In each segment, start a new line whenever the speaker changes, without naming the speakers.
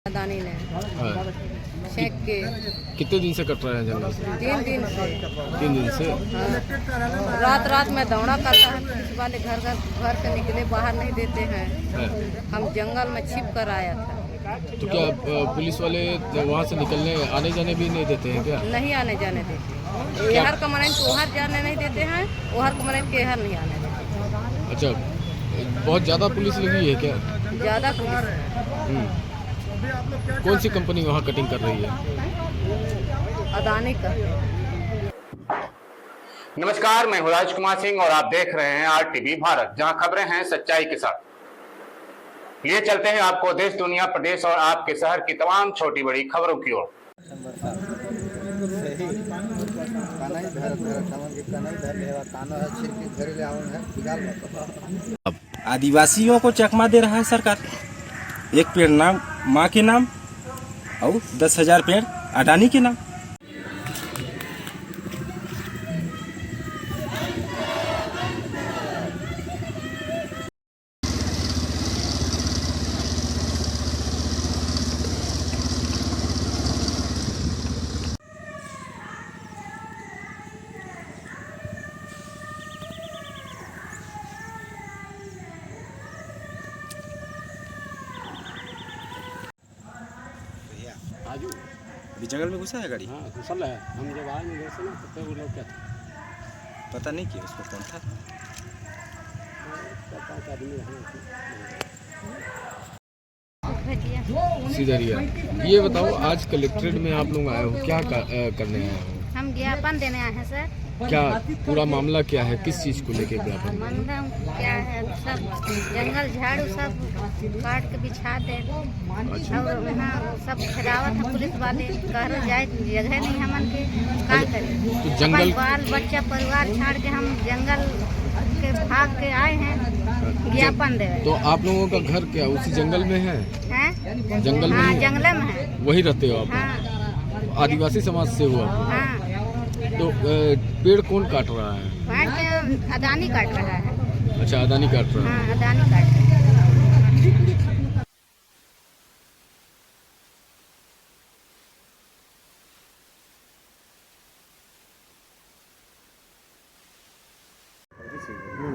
अदानी ने
हाँ।
शेख के
कितने दिन से कट रहे हैं जंगल?
3 दिन से।
3 दिन से।
हाँ। रात रात में दौड़ा करता है, पुलिस वाले घर से निकले बाहर नहीं देते हैं।
हाँ।
हम जंगल में छिप कर आया था।
तो क्या पुलिस वाले वहाँ से निकलने आने जाने भी नहीं देते हैं क्या?
नहीं आने जाने देते। यहाँ कमरेंट को वहाँ जाने नहीं देते हैं, वहाँ कमरेंट के यहाँ नहीं आने देते।
अच्छा, बहुत ज़्यादा पुलिस लगी है क्या?
ज़्यादा पुलिस।
कौन सी कंपनी वहाँ कटिंग कर रही है?
अदानी का।
नमस्कार, मैं हूं राजकुमार सिंह और आप देख रहे हैं आरटीवी भारत, जहां खबरें हैं सच्चाई के साथ। लिए चलते हैं आपको देश, दुनिया, प्रदेश और आपके शहर की तमाम छोटी बड़ी खबरों की ओर।
आदिवासियों को चकमा दे रहा है सरकार। एक पेड़ नाम माँ के नाम और 10,000 पेड़ अडानी के नाम।
आजू
अभी जंगल में घुसा है गाड़ी।
हाँ घुसल है। हम जब आए नहीं वैसे ना तो वो लोग क्या था
पता नहीं किया उसको कौन था।
4-5 आदमी
भेजिए।
सीधरिया। ये बताओ, आज कलेक्ट्रेट में आप लोग आए हो, क्या करने आए हो?
हम ज्ञापन देने आए हैं सर।
क्या पूरा मामला क्या है, किस चीज़ को लेके ज्ञापन?
मंदम क्या है, सब जंगल झाड़ू सब काट के बिछा दे और वहाँ सब खिलावत है पुलिस वाले। कह जाए जगह नहीं हमन के, क्या करें?
तो जंगल
बाल बच्चा परिवार छाड़ के हम जंगल के भाग के आए हैं ज्ञापन दे।
तो आप लोगों का घर क्या उसी जंगल में है?
हैं?
जंगल में
हाँ,
ही?
जंगल में है।
वही रहते हो आप?
हाँ
आदिवासी समाज से हुआ?
हाँ।
तो पेड़ कौन काट रहा है?
वहाँ के अदानी काट रहा है।
अच्छा, अदानी काट रहा है।
हाँ, अदानी काट रहा है।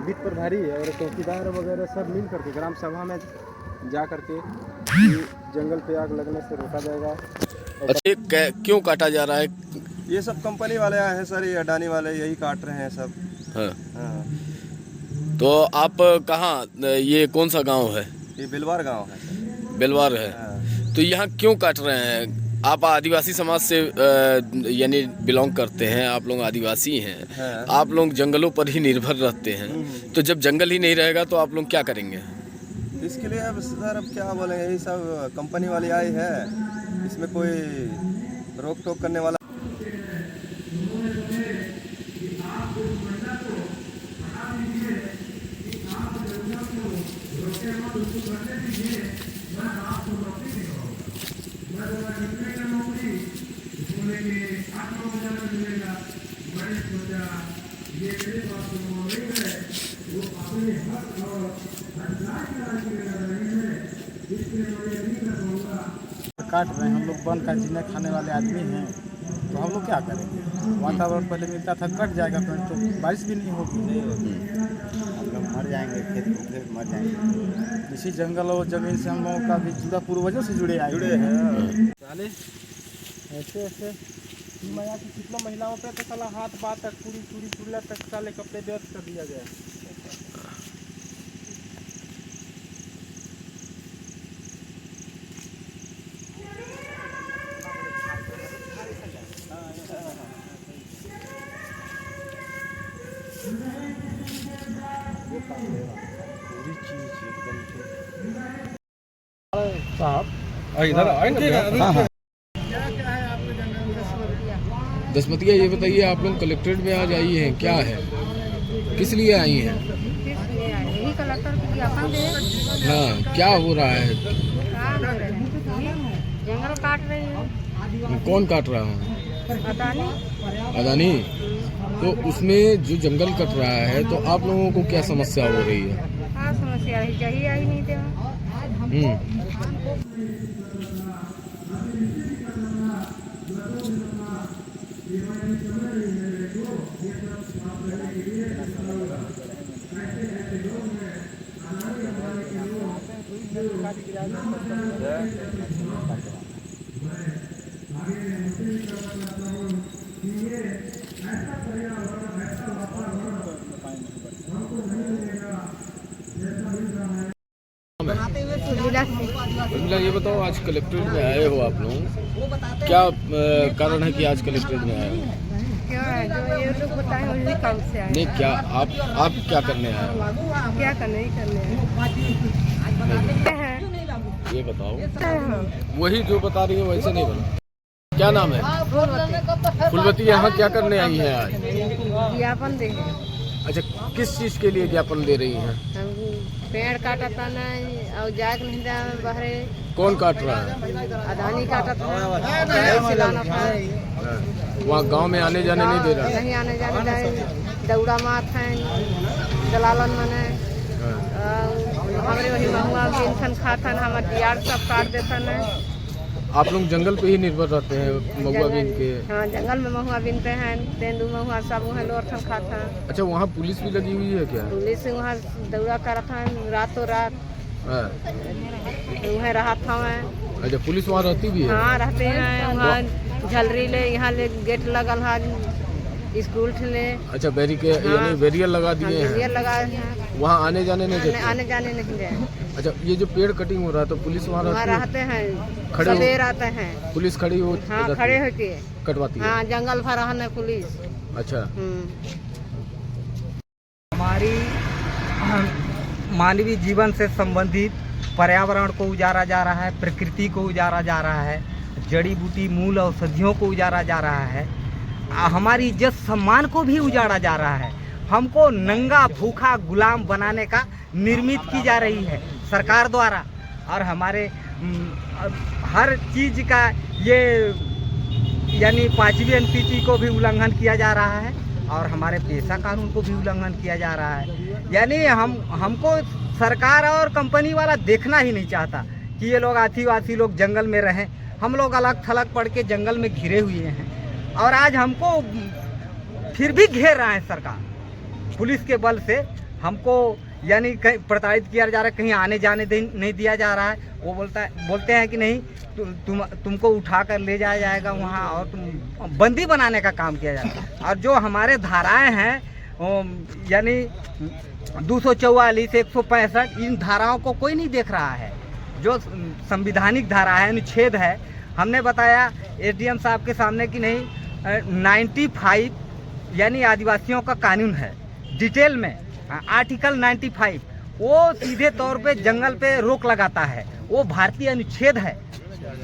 वित्त प्रभारी और चौकीदार वगैरह सब मिल करके ग्राम सभा में जा करके जंगल पे आग लगने से रोका जाएगा।
अच्छा, क्यों काटा जा रहा है?
ये सब कंपनी वाले आए हैं सर, ये अडानी वाले यही काट रहे हैं सब।
हाँ।
हाँ।
तो आप कहाँ, ये कौन सा गांव है?
ये बिलवार गांव है सर।
बेलवार है।
हाँ।
तो यहाँ क्यों काट रहे हैं? आप आदिवासी समाज से यानी बिलोंग करते हैं, आप लोग आदिवासी हैं।
हाँ।
आप लोग जंगलों पर ही निर्भर रहते हैं। तो जब जंगल ही नहीं रहेगा तो आप लोग क्या करेंगे?
इसके लिए अब सर अब क्या बोले, यही सब कंपनी वाली आई है, इसमें कोई रोक टोक करने वाला।
काट रहे हैं, हम लोग वन का जीने खाने वाले आदमी हैं, तो हम लोग क्या करेंगे? वातावरण पहले मिलता था, कट जाएगा तो बारिश भी नहीं होगी, हम लोग मर जाएंगे, खेत मर जाएंगे। इसी जंगल और जमीन से हम लोगों का भी जुड़ा, पूर्वजों से जुड़े हैं। साले ऐसे ऐसे माया की कितना महिलाओं पे तो साला हाथ बात तक पूरी चूड़ी चूड़िया तक साले कपड़े व्यर्थ कर दिया गया। पूरी चीज एकदम साहब इधर आएंगे।
दसमतिया, ये बताइए, आप लोग कलेक्ट्रेट में आज आई हैं, क्या है, किस लिए आई हैं?
यही कलेक्टर को ज्ञापन दे।
हाँ, क्या हो रहा है?
जंगल काट रही है।
कौन काट रहा है?
अदानी।
अदानी। तो उसमें जो जंगल कट रहा है, तो आप लोगों को क्या समस्या हो रही है?
हाँ, समस्या ही चाहिए, आई नहीं दे।
उर्मिला, ये बताओ, आज कलेक्ट्रेट में आए हो आप लोग, क्या कारण है कि आज कलेक्ट्रेट में आए हो?
क्या है जो ये लोग बताए उसी काम से आए।
नहीं, क्या आप क्या करने आए हो?
क्या करने ही करने हैं।
ये बताओ।
हाँ।
वही जो बता रही है वैसे नहीं बता। क्या नाम है? फुलवती। यहाँ क्या करने आई है आज?
ज्ञापन दे।
अच्छा, किस चीज के लिए ज्ञापन दे रही हैं?
पेड़ काटा था ना और जाग नहीं था बाहर।
कौन काट रहा है?
अदानी काटा था, सिलाना था।
वहाँ गांव में आने जाने नहीं दे रहा?
नहीं आने जाने जाए, दौड़ा मार है दलालन मने। हमारे वही महुआ पेंशन खाता ना, हमारे दियार सब काट देता ना।
आप लोग जंगल पे ही निर्भर रहते हैं महुआ बीन के?
हाँ, जंगल में महुआ बीनते हैं, तेंदू महुआ सब वहाँ लोरथन खाता।
अच्छा, वहाँ पुलिस भी लगी हुई है क्या?
पुलिस वहाँ दौड़ा कर था रातों रात।
हाँ।
वहाँ रहा था मैं।
अच्छा, पुलिस वहाँ रहती भी है?
हाँ, रहते हैं वहाँ। झलरी ले यहाँ ले गेट लगल है स्कूल ले।
अच्छा, बैरिकेड यानी बैरियर लगा दिए हैं?
बैरियर लगाए हैं।
वहाँ आने जाने नहीं देते?
आने जाने नहीं दे।
अच्छा, ये जो पेड़ कटिंग हो रहा है तो पुलिस वहाँ
रहते हैं,
खड़े
सवेर आते हैं।
पुलिस खड़ी हो?
हाँ, खड़े होके
कटवाती है?
हाँ, जंगल भर रहने पुलिस।
अच्छा।
हमारी मानवीय जीवन से संबंधित पर्यावरण को उजारा जा रहा है, प्रकृति को उजारा जा रहा है, जड़ी बूटी मूल औषधियों को उजारा जा रहा है, हमारी इज्जत सम्मान को भी उजाड़ा जा रहा है। हमको नंगा भूखा गुलाम बनाने का निर्मित की जा रही है सरकार द्वारा। और हमारे हर चीज़ का ये यानी 5वीं अनुसूची को भी उल्लंघन किया जा रहा है और हमारे पेशा कानून को भी उल्लंघन किया जा रहा है। यानी हमको सरकार और कंपनी वाला देखना ही नहीं चाहता कि ये लोग आदिवासी लोग जंगल में रहें। हम लोग अलग थलग पड़ के जंगल में घिरे हुए हैं और आज हमको फिर भी घेर रहा है सरकार। पुलिस के बल से हमको यानी कहीं प्रताड़ित किया जा रहा है, कहीं आने जाने नहीं दिया जा रहा है। वो बोलते हैं कि नहीं तुमको उठा कर ले जाया जाएगा वहाँ और तुम बंदी बनाने का काम किया जाता है। और जो हमारे धाराएं हैं यानी 244, 165, इन धाराओं को कोई नहीं देख रहा है। जो संविधानिक धारा है, अनुच्छेद है, हमने बताया एसडीएम साहब के सामने कि नहीं 95 यानी आदिवासियों का कानून है डिटेल में, आर्टिकल 95 वो सीधे तौर पे जंगल पे रोक लगाता है। वो भारतीय अनुच्छेद है,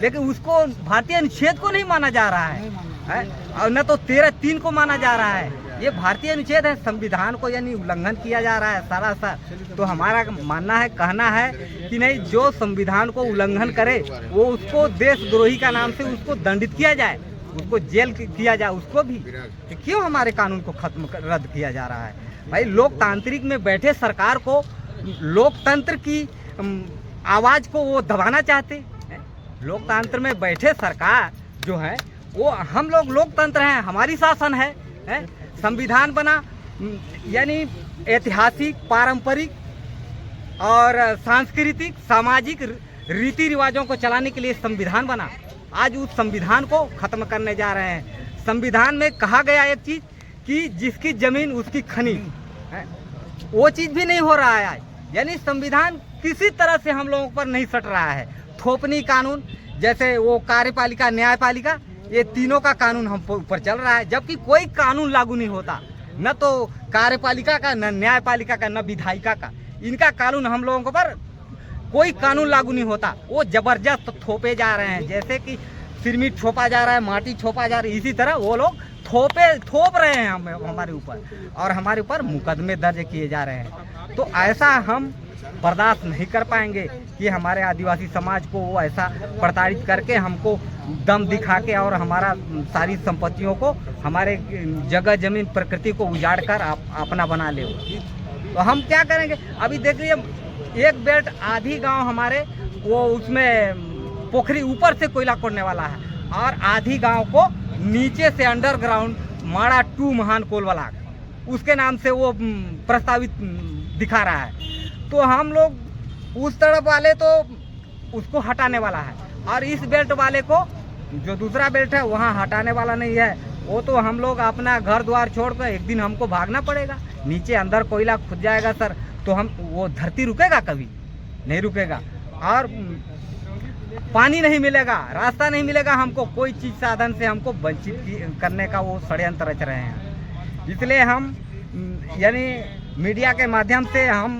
लेकिन उसको भारतीय अनुच्छेद को नहीं माना जा रहा है और न तो 13(3) को माना जा रहा है। ये भारतीय अनुच्छेद है, संविधान को यानी उल्लंघन किया जा रहा है सारा। तो हमारा मानना है, कहना है कि नहीं, जो संविधान को उल्लंघन करे वो उसको देशद्रोही का नाम से उसको दंडित किया जाए, उसको जेल किया जाए उसको भी। तो क्यों हमारे कानून को रद्द किया जा रहा है? भाई, लोकतांत्रिक में बैठे सरकार को लोकतंत्र की आवाज़ को वो दबाना चाहते हैं। लोकतंत्र में बैठे सरकार जो है वो, हम लोग लोकतंत्र हैं, हमारी शासन है। संविधान बना यानी ऐतिहासिक, पारंपरिक और सांस्कृतिक, सामाजिक रीति रिवाजों को चलाने के लिए संविधान बना। आज उस संविधान को खत्म करने जा रहे हैं। संविधान में कहा गया एक चीज़ कि जिसकी जमीन उसकी खनिज, वो चीज़ भी नहीं हो रहा है आज। यानी संविधान किसी तरह से हम लोगों पर नहीं सट रहा है। थोपनी कानून, जैसे वो कार्यपालिका, न्यायपालिका, ये तीनों का कानून हम ऊपर चल रहा है, जबकि कोई कानून लागू नहीं होता, न तो कार्यपालिका का, न न्यायपालिका का, न विधायिका का। इनका कानून हम लोगों पर कोई कानून लागू नहीं होता। वो जबरदस्त थोपे जा रहे हैं, जैसे कि सिरमिट थोपा जा रहा है, माटी थोपा जा रही है, इसी तरह वो लोग थोप रहे हैं हमारे ऊपर और हमारे ऊपर मुकदमे दर्ज किए जा रहे हैं। तो ऐसा हम बर्दाश्त नहीं कर पाएंगे कि हमारे आदिवासी समाज को वो ऐसा प्रताड़ित करके हमको दम दिखा के और हमारा सारी संपत्तियों को, हमारे जगह जमीन, प्रकृति को उजाड़ कर अपना बना ले। तो हम क्या करेंगे? अभी देख लीजिए, एक बेल्ट आधी गांव हमारे वो उसमें पोखरी ऊपर से कोयला खोदने वाला है और आधी गांव को नीचे से अंडरग्राउंड माड़ा 2 महान कोल वाला उसके नाम से वो प्रस्तावित दिखा रहा है। तो हम लोग उस तरफ वाले तो उसको हटाने वाला है और इस बेल्ट वाले को जो दूसरा बेल्ट है वहाँ हटाने वाला नहीं है। वो तो हम लोग अपना घर द्वार छोड़कर एक दिन हमको भागना पड़ेगा। नीचे अंदर कोयला खुद जाएगा सर, तो हम वो धरती रुकेगा? कभी नहीं रुकेगा। और पानी नहीं मिलेगा, रास्ता नहीं मिलेगा, हमको कोई चीज़ साधन से हमको वंचित करने का वो षड्यंत्र रच रहे हैं। इसलिए हम यानी मीडिया के माध्यम से हम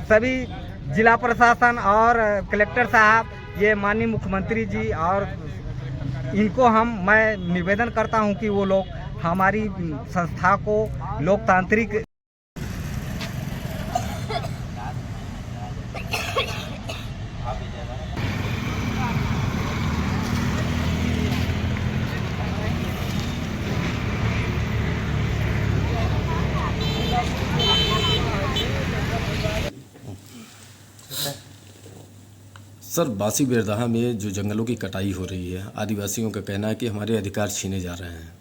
सभी जिला प्रशासन और कलेक्टर साहब, ये माननीय मुख्यमंत्री जी और इनको मैं निवेदन करता हूं कि वो लोग हमारी संस्था को लोकतांत्रिक
सर, बासी बेरदाहा में जो जंगलों की कटाई हो रही है, आदिवासियों का कहना है कि हमारे अधिकार छीने जा रहे हैं,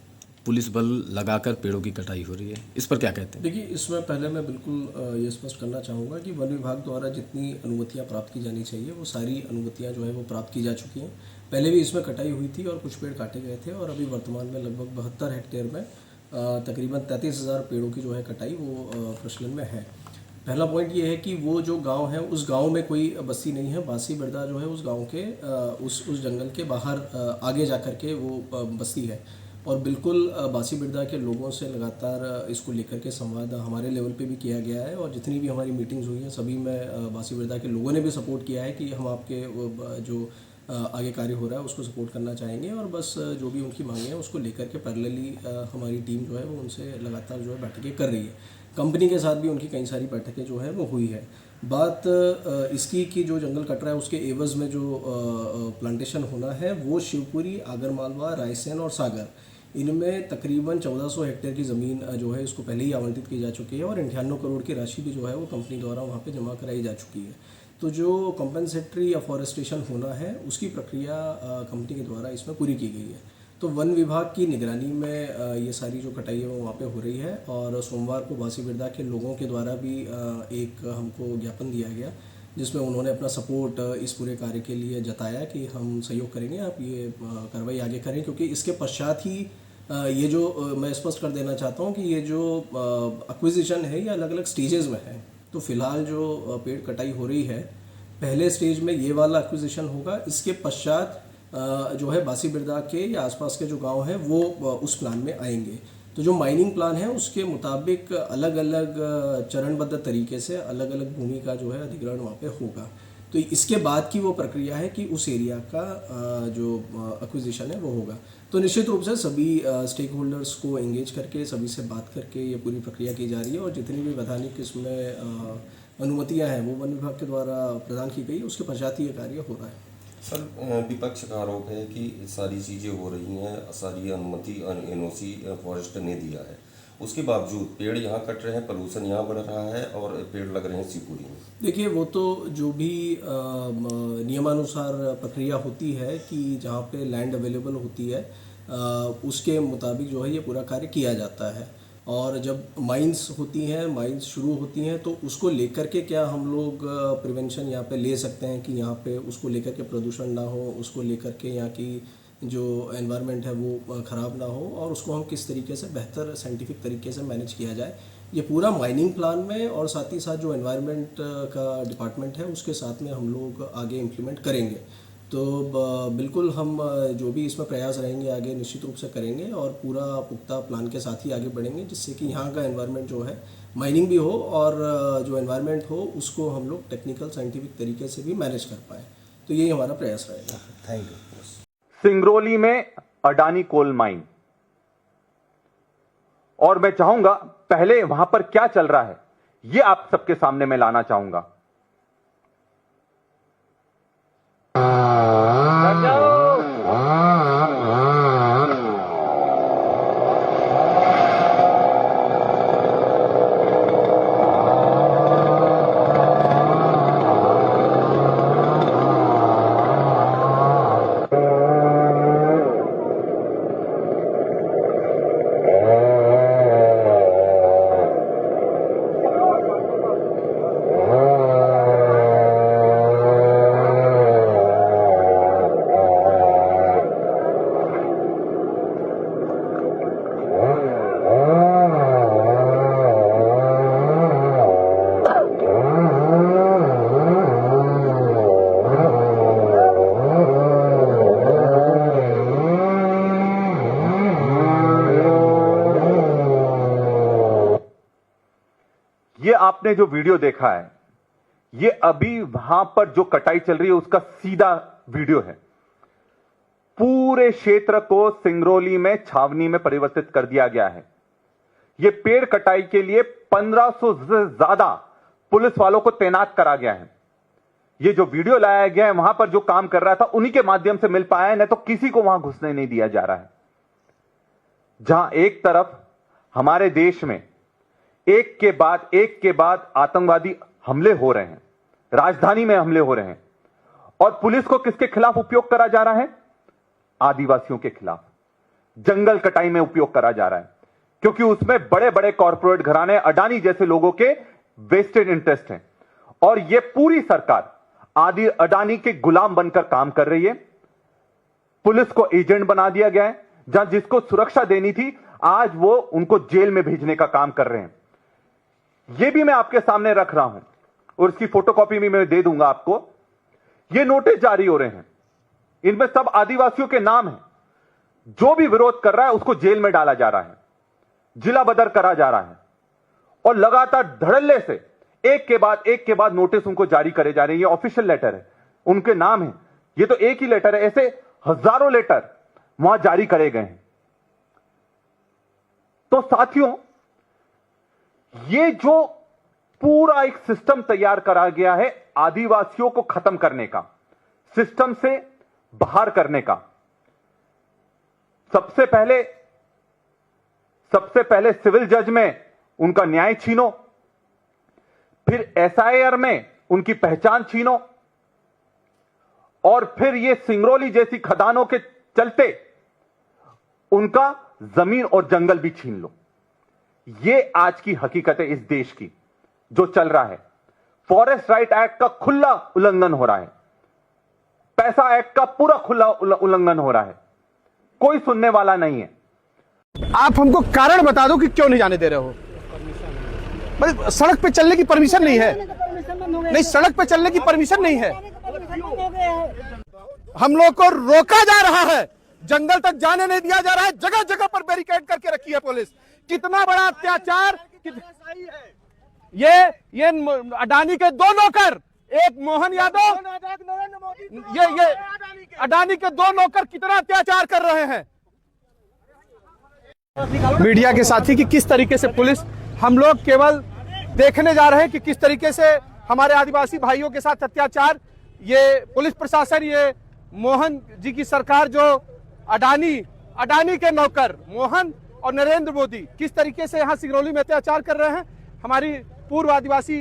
पुलिस बल लगाकर पेड़ों की कटाई हो रही है, इस पर क्या कहते हैं?
देखिए, इसमें पहले मैं बिल्कुल ये स्पष्ट करना चाहूँगा कि वन विभाग द्वारा जितनी अनुमतियाँ प्राप्त की जानी चाहिए वो सारी अनुमतियाँ जो है वो प्राप्त की जा चुकी हैं। पहले भी इसमें कटाई हुई थी और कुछ पेड़ काटे गए थे और अभी वर्तमान में लगभग 72 हेक्टेयर में तकरीबन 33,000 पेड़ों की जो है कटाई वो प्रचलन में है। पहला पॉइंट ये है कि वो जो गांव है उस गांव में कोई बस्ती नहीं है। बासी बिरदा जो है उस गांव के उस जंगल के बाहर आगे जा कर के वो बस्ती है और बिल्कुल बासी बिरदा के लोगों से लगातार इसको लेकर के संवाद हमारे लेवल पे भी किया गया है और जितनी भी हमारी मीटिंग्स हुई हैं सभी में बासी बिरदा के लोगों ने भी सपोर्ट किया है कि हम आपके जो आगे कार्य हो रहा है उसको सपोर्ट करना चाहेंगे और बस जो भी उनकी मांगे हैं उसको लेकर के पैरेलली हमारी टीम जो है वो उनसे लगातार जो है बैठकें कर रही है। कंपनी के साथ भी उनकी कई सारी बैठकें जो है वो हुई है। बात इसकी कि जो जंगल कट रहा है उसके एवज में जो प्लांटेशन होना है वो शिवपुरी, आगरमालवा, रायसेन और सागर, इनमें तकरीबन 1400 हेक्टेयर की ज़मीन जो है इसको पहले ही आवंटित की जा चुकी है और 98 करोड़ की राशि भी जो है वो कंपनी द्वारा वहाँ पे जमा कराई जा चुकी है। तो जो कंपनसेटरी या फॉरेस्टेशन होना है उसकी प्रक्रिया कंपनी के द्वारा इसमें पूरी की गई है। तो वन विभाग की निगरानी में ये सारी जो कटाई है वो वहाँ पे हो रही है और सोमवार को बासी बिरदा के लोगों के द्वारा भी एक हमको ज्ञापन दिया गया जिसमें उन्होंने अपना सपोर्ट इस पूरे कार्य के लिए जताया कि हम सहयोग करेंगे, आप ये कार्रवाई आगे करें, क्योंकि इसके पश्चात ही ये जो मैं स्पष्ट कर देना चाहता हूँ कि ये जो एक्विजिशन है ये अलग अलग स्टेजेस में है। तो फिलहाल जो पेड़ कटाई हो रही है पहले स्टेज में ये वाला एक्विजिशन होगा, इसके पश्चात जो है बासी बिरदा के या आसपास के जो गांव हैं वो उस प्लान में आएंगे। तो जो माइनिंग प्लान है उसके मुताबिक अलग अलग चरणबद्ध तरीके से अलग अलग भूमि का जो है अधिग्रहण वहाँ पे होगा। तो इसके बाद की वो प्रक्रिया है कि उस एरिया का जो एक्विजिशन है वो होगा। तो निश्चित रूप से सभी स्टेक होल्डर्स को एंगेज करके सभी से बात करके ये पूरी प्रक्रिया की जा रही है और जितनी भी वैधानिक इसमें अनुमतियाँ हैं वो वन विभाग के द्वारा प्रदान की गई, उसके पश्चात ही ये कार्य हो रहा है।
सर, विपक्ष का आरोप है कि सारी चीज़ें हो रही हैं, सारी अनुमति एनओसी फॉरेस्ट ने दिया है, उसके बावजूद पेड़ यहाँ कट रहे हैं, पोल्यूशन यहाँ बढ़ रहा है और पेड़ लग रहे हैं शिवपुरी में।
देखिए, वो तो जो भी नियमानुसार प्रक्रिया होती है कि जहाँ पे लैंड अवेलेबल होती है उसके मुताबिक जो है ये पूरा कार्य किया जाता है। और जब माइंस होती हैं, माइंस शुरू होती हैं तो उसको लेकर के क्या हम लोग प्रिवेंशन यहाँ पे ले सकते हैं कि यहाँ पे उसको लेकर के प्रदूषण ना हो, उसको लेकर के यहाँ की जो एनवायरनमेंट है वो ख़राब ना हो और उसको हम किस तरीके से बेहतर साइंटिफिक तरीके से मैनेज किया जाए, ये पूरा माइनिंग प्लान में और साथ ही साथ जो एनवायरनमेंट का डिपार्टमेंट है उसके साथ में हम लोग आगे इम्प्लीमेंट करेंगे। तो बिल्कुल हम जो भी इसमें प्रयास रहेंगे आगे निश्चित रूप से करेंगे और पूरा पुख्ता प्लान के साथ ही आगे बढ़ेंगे जिससे कि यहाँ का एनवायरनमेंट जो है माइनिंग भी हो और जो एनवायरनमेंट हो उसको हम लोग टेक्निकल साइंटिफिक तरीके से भी मैनेज कर पाएँ। तो यही हमारा प्रयास रहेगा।
Thank you.
सिंगरौली में अडानी कोल माइन, और मैं चाहूंगा पहले वहां पर क्या चल रहा है ये आप सबके सामने मैं लाना चाहूंगा। आपने जो वीडियो देखा है, ये अभी वहां पर जो कटाई चल रही है उसका सीधा वीडियो है। पूरे क्षेत्र को सिंगरौली में छावनी में परिवर्तित कर दिया गया है। ये पेड़ कटाई के लिए 1500 से ज्यादा पुलिस वालों को तैनात करा गया है। ये जो वीडियो लाया गया है, वहां पर जो काम कर रहा था उन्हीं के माध्यम से मिल पाया है, नहीं तो किसी को वहां घुसने नहीं दिया जा रहा है। जहां एक तरफ हमारे देश में एक के बाद आतंकवादी हमले हो रहे हैं, राजधानी में हमले हो रहे हैं, और पुलिस को किसके खिलाफ उपयोग करा जा रहा है? आदिवासियों के खिलाफ, जंगल कटाई में उपयोग करा जा रहा है, क्योंकि उसमें बड़े बड़े कॉरपोरेट घराने, अडानी जैसे लोगों के वेस्टेड इंटरेस्ट हैं, और यह पूरी सरकार अडानी के गुलाम बनकर काम कर रही है। पुलिस को एजेंट बना दिया गया है। जहां जिसको सुरक्षा देनी थी, आज वो उनको जेल में भेजने का काम कर रहे हैं। यह भी मैं आपके सामने रख रहा हूं और इसकी फोटोकॉपी भी मैं दे दूंगा आपको। ये नोटिस जारी हो रहे हैं, इनमें सब आदिवासियों के नाम हैं। जो भी विरोध कर रहा है उसको जेल में डाला जा रहा है, जिला बदर करा जा रहा है, और लगातार धड़ल्ले से एक के बाद नोटिस उनको जारी करे जा रहे हैं। ये ऑफिशियल लेटर है, उनके नाम है। ये तो एक ही लेटर है, ऐसे हजारों लेटर वहां जारी करे गए हैं। तो साथियों, ये जो पूरा एक सिस्टम तैयार करा गया है आदिवासियों को खत्म करने का, सिस्टम से बाहर करने का, सबसे पहले सिविल जज में उनका न्याय छीनो, फिर एसआईआर में उनकी पहचान छीनो, और फिर ये सिंगरौली जैसी खदानों के चलते उनका जमीन और जंगल भी छीन लो। ये आज की हकीकत है इस देश की जो चल रहा है। फॉरेस्ट राइट एक्ट का खुला उल्लंघन हो रहा है, पैसा एक्ट का पूरा खुला उल्लंघन हो रहा है, कोई सुनने वाला नहीं है।
आप हमको कारण बता दो कि क्यों नहीं जाने दे रहे हो। भाई सड़क पे चलने की परमिशन नहीं है, नहीं सड़क पे चलने की परमिशन नहीं है। हम लोग को रोका जा रहा है, जंगल तक जाने नहीं दिया जा रहा है, जगह जगह पर बैरिकेड करके रखी है पुलिस। कितना बड़ा अत्याचार। ये अडानी के दो नौकर, एक मोहन यादव, ये अडानी के दो नौकर कितना अत्याचार कर रहे हैं मीडिया के साथी कि किस तरीके से पुलिस, हम लोग केवल देखने जा रहे हैं कि किस तरीके से हमारे आदिवासी भाइयों के साथ अत्याचार। ये पुलिस प्रशासन, ये मोहन जी की सरकार, जो अडानी के नौकर मोहन और नरेंद्र मोदी किस तरीके से यहाँ सिंगरौली में अत्याचार कर रहे हैं। हमारी पूर्व आदिवासी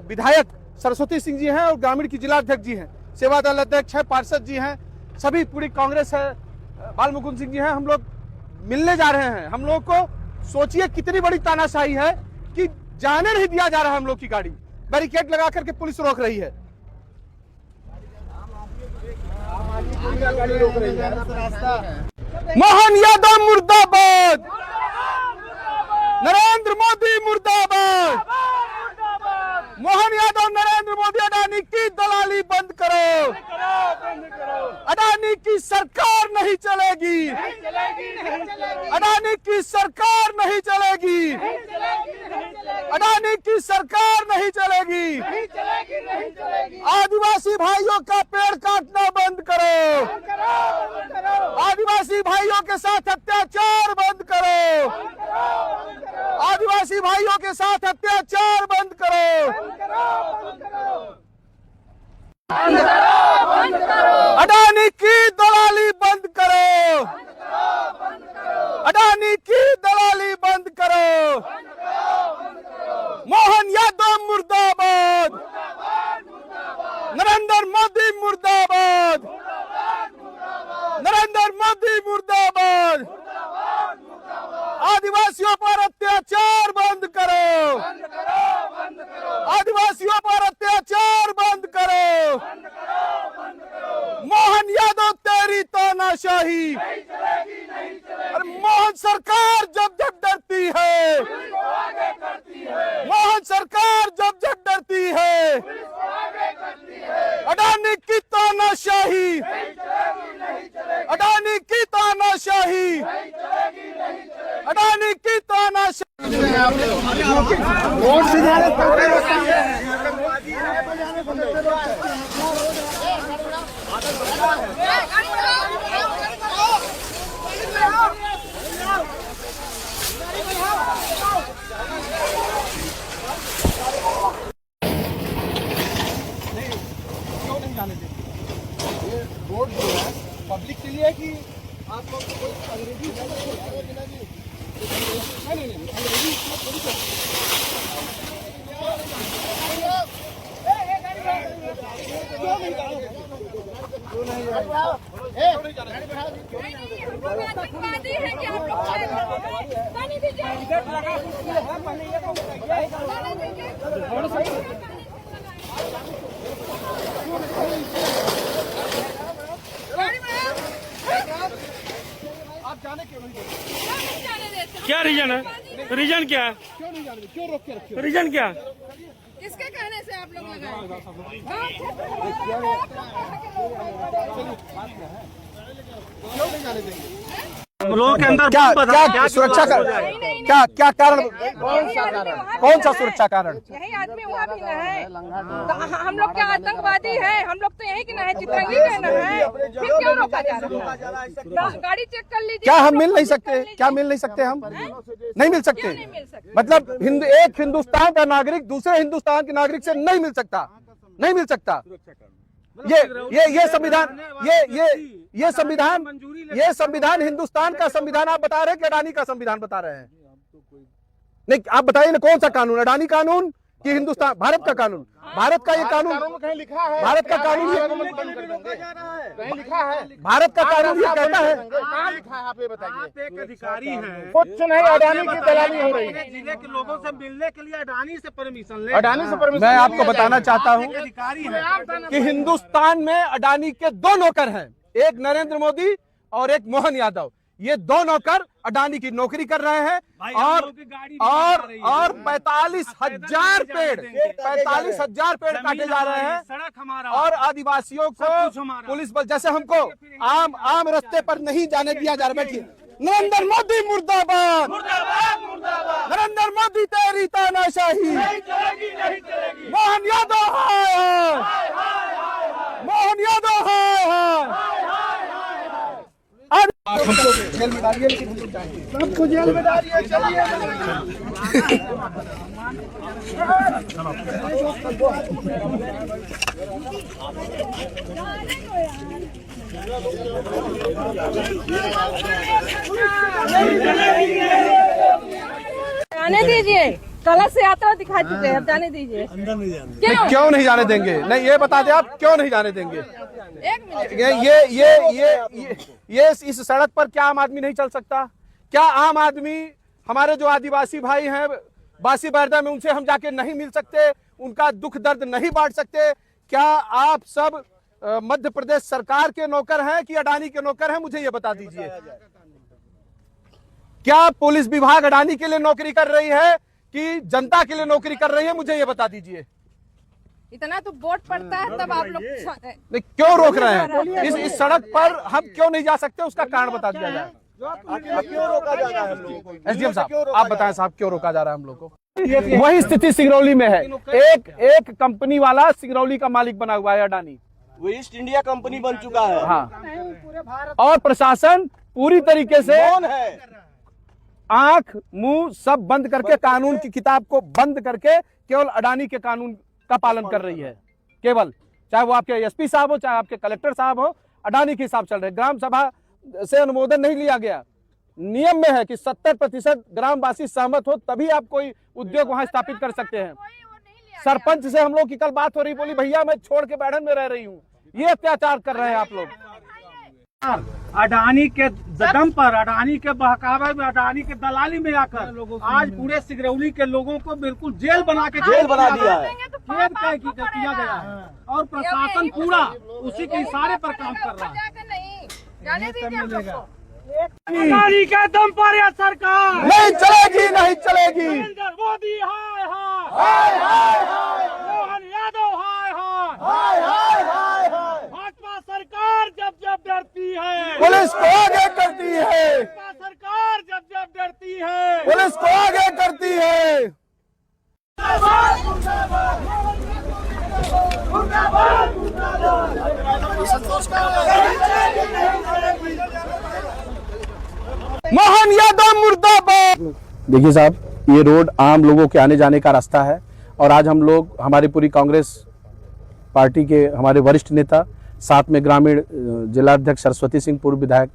विधायक सरस्वती सिंह जी हैं और ग्रामीण की जिला अध्यक्ष जी हैं, सेवा दल अध्यक्ष है, पार्षद जी हैं, सभी पूरी कांग्रेस है, बाल मुकुंद सिंह जी हैं। हम लोग मिलने जा रहे हैं। हम लोग को सोचिए कितनी बड़ी तानाशाही है कि जाने नहीं दिया जा रहा है। हम लोग की गाड़ी बैरिकेड लगा करके पुलिस रोक रही है। मोहन यादव मुर्दाबाद, नरेंद्र मोदी मुर्दाबाद, मोहन यादव, नरेंद्र मोदी, अडानी की दलाली बंद करो। अडानी की सरकार नहीं चलेगी, अडानी की सरकार नहीं चलेगी, अडानी की सरकार नहीं चलेगी। आदिवासी भाइयों का पेड़ काटना बंद करो, आदिवासी भाइयों के साथ अत्याचार बंद करो, आदिवासी भाइयों के साथ अत्याचार बंद करो। अडानी की दलाली बंद करो, अडानी की दलाली बंद करो। मोहन यादव मुर्दाबाद, नरेंद्र मोदी मुर्दाबाद, नरेंद्र मोदी मुर्दाबाद। आदिवासियों पर अत्याचार बंद करो, आदिवासियों पर अत्याचार बंद करो। मोहन यादव तेरी तानाशाही, अरे मोहन सरकार जब जब डरती है, मोहन सरकार जब जब डरती है, अडानी की तानाशाही, अडानी की तानाशाही, अडानी की तानाशाही। रोड जो है पब्लिक के लिए है कि आप लोग कोई अंग्रेजी नहीं अंग्रेजी थोड़ी
आतंकवादी है कि आप लोग पानी दीजिए।
आप जाने क्यों नहीं देते?
क्या रीजन है? रीजन क्या है?
क्यों नहीं जाने? क्यों रोक के रखे?
रीजन क्या?
किसके कहने से आप लोग लगाए?
क्यों नहीं जाने देंगे?
लोगों के अंदर
क्या सुरक्षा का क्या कारण? कौन सा सुरक्षा कारण?
यही आदमी वहाँ भी न है तो हम लोग क्या आतंकवादी है? हम लोग तो यही की न है, चितरंगी का न है, फिर क्यों रोका जा रहा है? गाड़ी चेक कर लीजिए।
क्या हम मिल नहीं सकते? क्या मिल नहीं सकते? हम नहीं मिल सकते? मतलब एक हिंदुस्तान का नागरिक दूसरे हिंदुस्तान के नागरिक से नहीं मिल सकता, नहीं मिल सकता। ये संविधान ये संविधान हिंदुस्तान का संविधान आप बता रहे हैं कि अडानी का संविधान बता रहे हैं? नहीं, आप बताइए ना, कौन सा कानून? अडानी कानून कि हिंदुस्तान भारत का कानून? भारत का ये कानून कहीं लिखा है? भारत का कानून ये लिखा है? भारत का कानून ये कहता है?
कहाँ लिखा है? आप ये बताइए। आप एक अधिकारी हैं,
कुछ नहीं, अडानी की दलाली हो रही है।
जिले के लोगों से मिलने के लिए अडानी से परमिशन ले।
अडानी से परमिशन। मैं आपको बताना चाहता हूँ कि हिंदुस्तान में अडानी के दो नौकर हैं, एक नरेंद्र मोदी और एक मोहन यादव। ये दो नौकर अडानी की नौकरी कर रहे हैं और 45,000 पेड़ काटे जा रहे हैं और आदिवासियों को पुलिस बल जैसे हमको आम रास्ते पर नहीं जाने दिया जा रहा। बैठिए। नरेंद्र मोदी मुर्दाबाद, नरेंद्र मोदी तेरी तानाशाही, मोहन यादव हाय, मोहन यादव हाय। हमको जेल में डालिए, लेकिन हम लोग जाएंगे। सबको जेल में डालिए, चलिए।
जाने दीजिए, कलश यात्रा दिखा चुके हैं, अब जाने दीजिए। अंदर नहीं जाने।
क्यों नहीं जाने देंगे? नहीं, ये बता दे आप क्यों नहीं जाने देंगे? ये इस सड़क पर क्या आम आदमी नहीं चल सकता? क्या आम आदमी, हमारे जो आदिवासी भाई हैं बासी बैरदा में, उनसे हम जाके नहीं मिल सकते? उनका दुख दर्द नहीं बांट सकते? क्या आप सब मध्य प्रदेश सरकार के नौकर हैं कि अडानी के नौकर हैं? मुझे ये बता दीजिए। क्या पुलिस विभाग अडानी के लिए नौकरी कर रही है कि जनता के लिए नौकरी कर रही है? मुझे ये बता दीजिए।
इतना तो वोट पड़ता है तब आप लोग
नहीं, क्यों रोक रहे हैं? इस सड़क पर हम क्यों नहीं जा सकते? उसका कारण बता दिया जाए।
क्यों रोका जा रहा है हम लोगों को?
एसडीएम साहब आप बताएं साहब, क्यों रोका जा रहा है हम लोग को? वही स्थिति सिंगरौली में है। एक कंपनी वाला सिंगरौली का मालिक बना हुआ है अडानी,
वो ईस्ट इंडिया कंपनी बन चुका है।
हाँ, और प्रशासन पूरी तरीके से आंख मुंह सब बंद करके, कानून की किताब को बंद करके केवल अडानी के कानून का पालन कर रही है। केवल चाहे वो आपके एसपी साहब हो, चाहे आपके कलेक्टर साहब हो, अडानी के हिसाब चल रहे। ग्राम सभा से अनुमोदन नहीं लिया गया। नियम में है कि 70% ग्रामवासी सहमत हो तभी आप कोई उद्योग वहां स्थापित कर सकते हैं। सरपंच से हम लोग की कल बात हो रही, बोली भैया मैं छोड़ के बैठन में रह रही हूँ। ये अत्याचार कर रहे हैं आप लोग।
अडानी के दम पर, अडानी के बहकावे में, अडानी के दलाली में आकर आज पूरे सिंगरौली के लोगों को बिल्कुल जेल बना दिया है। खेद किया गया है और प्रशासन पूरा उसी के इशारे पर काम कर रहा है। अडानी के दम पर यह सरकार
नहीं चलेगी, नहीं चलेगी।
नरेंद्र मोदी हाय हाय, मोहन यादव हाय हाय, भाजपा सरकार जब डरती है
पुलिस को आगे करती है,
सरकार जब डरती है
पुलिस को आगे करती है। देखिए साहब, ये रोड आम लोगों के आने जाने का रास्ता है और आज हम लोग, हमारी पूरी कांग्रेस पार्टी के हमारे वरिष्ठ नेता, साथ में ग्रामीण जिलाध्यक्ष सरस्वती सिंह, पूर्व विधायक,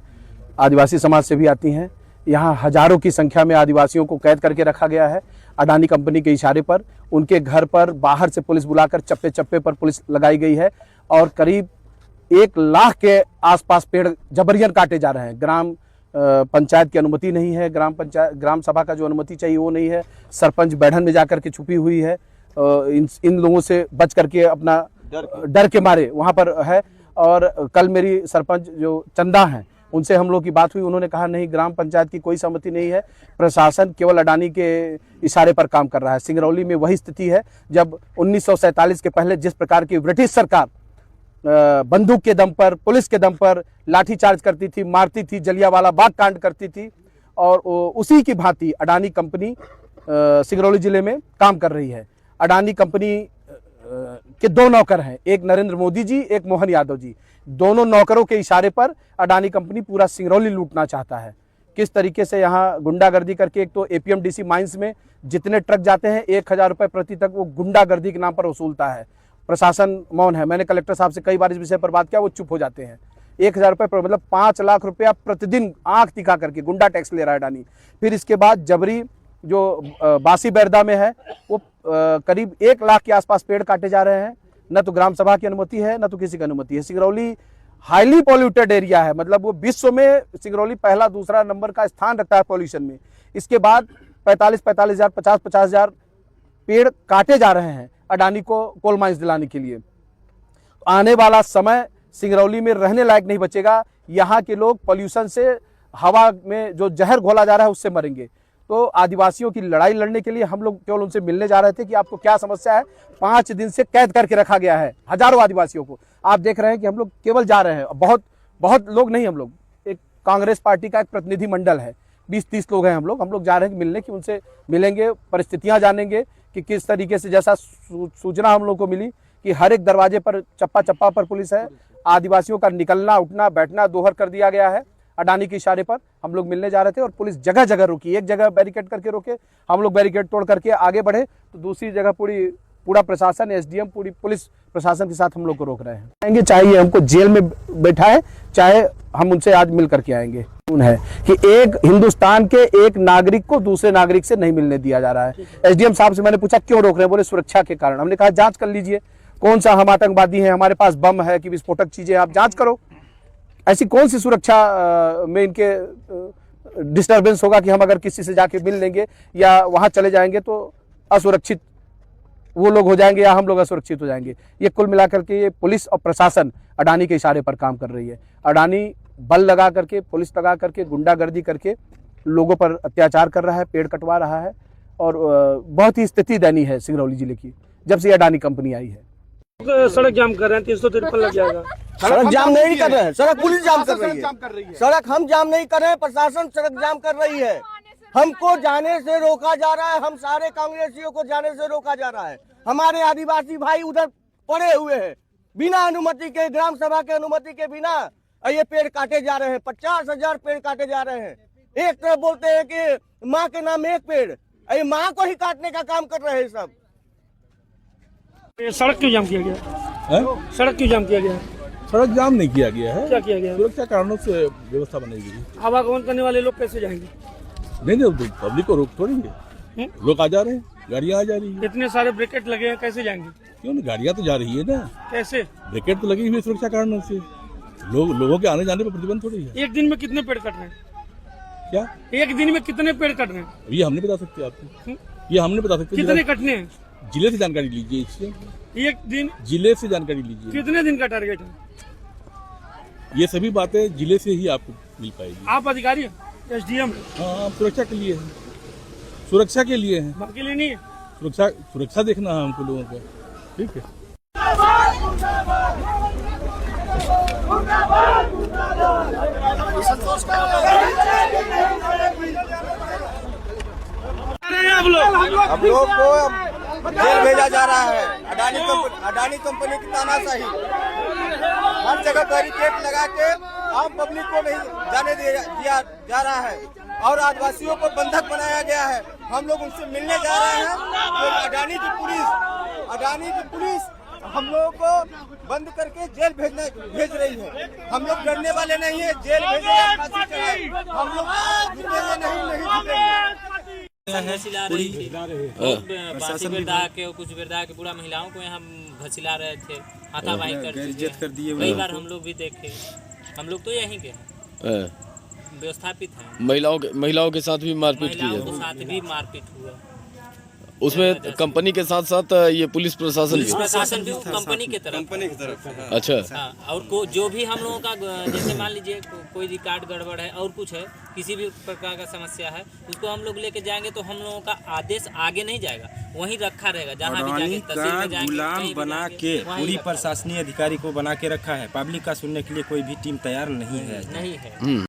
आदिवासी समाज से भी आती हैं। यहाँ हजारों की संख्या में आदिवासियों को कैद करके रखा गया है अडानी कंपनी के इशारे पर। उनके घर पर बाहर से पुलिस बुलाकर चप्पे चप्पे पर पुलिस लगाई गई है और करीब 1 लाख के आसपास पेड़ जबरियन काटे जा रहे हैं। ग्राम पंचायत की अनुमति नहीं है, ग्राम सभा का जो अनुमति चाहिए वो नहीं है। सरपंच बैठन में जाकर के छुपी हुई है, इन लोगों से बच करके अपना डर के मारे वहाँ पर है। और कल मेरी सरपंच जो चंदा हैं उनसे हम लोग की बात हुई, उन्होंने कहा नहीं, ग्राम पंचायत की कोई सहमति नहीं है, प्रशासन केवल अडानी के इशारे पर काम कर रहा है। सिंगरौली में वही स्थिति है जब 1947 के पहले जिस प्रकार की ब्रिटिश सरकार बंदूक के दम पर, पुलिस के दम पर लाठीचार्ज करती थी, मारती थी, जलियांवाला बाग कांड करती थी, और उसी की भांति अडानी कंपनी सिंगरौली जिले में काम कर रही है। अडानी कंपनी के 2 नौकर हैं, एक नरेंद्र मोदी जी, एक मोहन यादव जी। दोनों नौकरों के इशारे पर अडानी कंपनी पूरा सिंगरौली लूटना चाहता है। किस तरीके से यहाँ गुंडागर्दी करके, एक तो एपीएमडीसी माइंस में जितने ट्रक जाते हैं 1000 रुपये प्रति तक वो गुंडागर्दी के नाम पर वसूलता है। प्रशासन मौन है। मैंने कलेक्टर साहब से कई बार इस विषय पर बात किया, वो चुप हो जाते हैं। 1000 रुपये मतलब 5 लाख रुपया प्रतिदिन आंख दिखा करके गुंडा टैक्स ले रहा है अडानी। फिर इसके बाद जबरी जो बासी बैरदा में है वो करीब 1 लाख के आसपास पेड़ काटे जा रहे हैं। न तो ग्राम सभा की अनुमति है, न तो किसी की अनुमति है। सिंगरौली हाईली पॉल्यूटेड एरिया है, मतलब वो विश्व में सिंगरौली पहला दूसरा नंबर का स्थान रखता है पॉल्यूशन में। इसके बाद 45,000 50,000 पेड़ काटे जा रहे हैं अडानी को कोल माइंस दिलाने के लिए। आने वाला समय सिंगरौली में रहने लायक नहीं बचेगा। यहाँ के लोग पॉल्यूशन से, हवा में जो जहर घोला जा रहा है उससे मरेंगे। तो आदिवासियों की लड़ाई लड़ने के लिए हम लोग केवल उनसे मिलने जा रहे थे कि आपको क्या समस्या है। 5 दिन से कैद करके रखा गया है हजारों आदिवासियों को। आप देख रहे हैं कि हम लोग केवल जा रहे हैं, बहुत लोग नहीं, हम लोग एक कांग्रेस पार्टी का एक प्रतिनिधि मंडल है, 20-30 लोग हैं। हम लोग जा रहे हैं मिलने की, उनसे मिलेंगे, परिस्थितियां जानेंगे कि किस तरीके से, जैसा सूचना हम लोग को मिली कि हर एक दरवाजे पर चप्पा पर पुलिस है। आदिवासियों का निकलना, उठना, बैठना दोहर कर दिया गया है अडानी के इशारे पर। हम लोग मिलने जा रहे थे और पुलिस जगह जगह रुकी। एक जगह बैरिकेड करके रोके, हम लोग बैरिकेड तोड़ करके आगे बढ़े, तो दूसरी जगह पूरा प्रशासन, एसडीएम, पूरी पुलिस प्रशासन के साथ हम लोग को रोक रहे हैं। चाहे ये हमको जेल में बैठाए, चाहे हम उनसे आज मिल करके आएंगे। है कि एक हिंदुस्तान के एक नागरिक को दूसरे नागरिक से नहीं मिलने दिया जा रहा है। एसडीएम साहब से मैंने पूछा क्यों रोक रहे हैं, बोले सुरक्षा के कारण। हमने कहा जांच कर लीजिए, कौन सा हम आतंकवादी हैं, हमारे पास बम है कि विस्फोटक चीजें, आप जांच करो। ऐसी कौन सी सुरक्षा में इनके डिस्टर्बेंस होगा कि हम अगर किसी से जाके मिल लेंगे या वहां चले जाएंगे तो असुरक्षित वो लोग हो जाएंगे या हम लोग असुरक्षित हो जाएंगे। ये कुल मिलाकर के ये पुलिस और प्रशासन अडानी के इशारे पर काम कर रही है। अडानी बल लगा करके, पुलिस लगा करके, गुंडागर्दी करके लोगों पर अत्याचार कर रहा है, पेड़ कटवा रहा है और बहुत ही स्थिति दयनीय है सिंगरौली जिले की जब से अडानी कंपनी आई है।
सड़क जाम कर रहे हैं, 353 लग जाएगा।
सड़क जाम नहीं कर रहे हैं, सड़क पुलिस जाम कर रही है। सड़क हम जाम नहीं कर रहे हैं, प्रशासन सड़क जाम कर रही है। हमको जाने से रोका जा रहा है, हम सारे कांग्रेसियों को जाने से रोका जा रहा है। हमारे आदिवासी भाई उधर पड़े हुए हैं बिना अनुमति के, ग्राम सभा के अनुमति के बिना ये पेड़ काटे जा रहे हैं। 50,000 पेड़ काटे जा रहे हैं। एक तरफ बोलते हैं कि माँ के नाम एक पेड़, ये माँ को ही काटने का काम कर रहे हैं सब।
सड़क क्यों जाम किया गया? सड़क क्यों जाम किया गया?
सड़क जाम नहीं किया गया है।
क्या किया गया?
सुरक्षा कारणों से व्यवस्था बनाई गई।
आवागमन करने वाले लोग कैसे जाएंगे?
नहीं, पब्लिक को रोक थोड़ी है, लोग आ जा रहे हैं, गाड़ियाँ आ जा रही है।
इतने सारे ब्रेकेट लगे हैं, कैसे जाएंगे?
क्यों नहीं, गाड़ियाँ तो जा रही है ना।
कैसे?
ब्रेकेट तो लगी हुई है सुरक्षा कारणों से, लोगों के आने जाने पर प्रतिबंध थोड़ी है।
एक दिन में कितने पेड़ कट रहे हैं?
क्या
एक दिन में कितने पेड़ कट रहे हैं?
ये हम नहीं बता सकते आपको, ये हम नहीं बता सकते।
कितने कटने हैं?
जिले से जानकारी लीजिए, इससे
एक दिन
जिले से जानकारी लीजिए।
कितने दिन का टारगेट है?
ये सभी बातें जिले से ही आपको मिल पाएगी।
आप अधिकारी हैं, एसडीएम?
हाँ, सुरक्षा के लिए है, सुरक्षा के लिए है,
बाकी लिए नहीं है।
सुरक्षा देखना है हमको लोगों का, ठीक है।
हम लोग को जेल भेजा जा रहा है। अडानी कंपनी की तानाशाही, हर जगह बैरिकेड लगा के आम पब्लिक को नहीं जाने दिया जा रहा है और आदिवासियों को बंधक बनाया गया है। हम लोग उनसे मिलने जा रहे हैं तो अडानी की पुलिस हम लोगों को बंद करके जेल भेज रही है। हम लोग डरने वाले नहीं है, जेल भेजेंगे, हम लोग जीतेंगे नहीं
घसीला रही थी बासी बिरदाहा के और कुछ बिरदाहा के पूरा महिलाओं को यहाँ घसीला रहे थे, हाथापाई कर दिए। कई बार हम लोग भी देखे, हम लोग तो यहीं के व्यवस्थापित हैं।
महिलाओं के साथ भी मारपीट की
महिलाओं के साथ भी मारपीट हुआ।
उसमें कंपनी के साथ साथ ये पुलिस प्रशासन
भी कंपनी की तरफ
अच्छा।
हाँ, और जो भी हम लोगों का जैसे मान लीजिए कोई रिकॉर्ड गड़बड़ है और कुछ है, किसी भी प्रकार का समस्या है, उसको हम लोग लेके जाएंगे तो हम लोगों का आदेश आगे नहीं जाएगा, वहीं रखा रहेगा। जहाँ भी जाएंगे तहसील में जाएंगे,
गुलाम बना के पूरी प्रशासनिक अधिकारी को बना के रखा है। पब्लिक का सुनने के लिए कोई भी टीम तैयार नहीं है।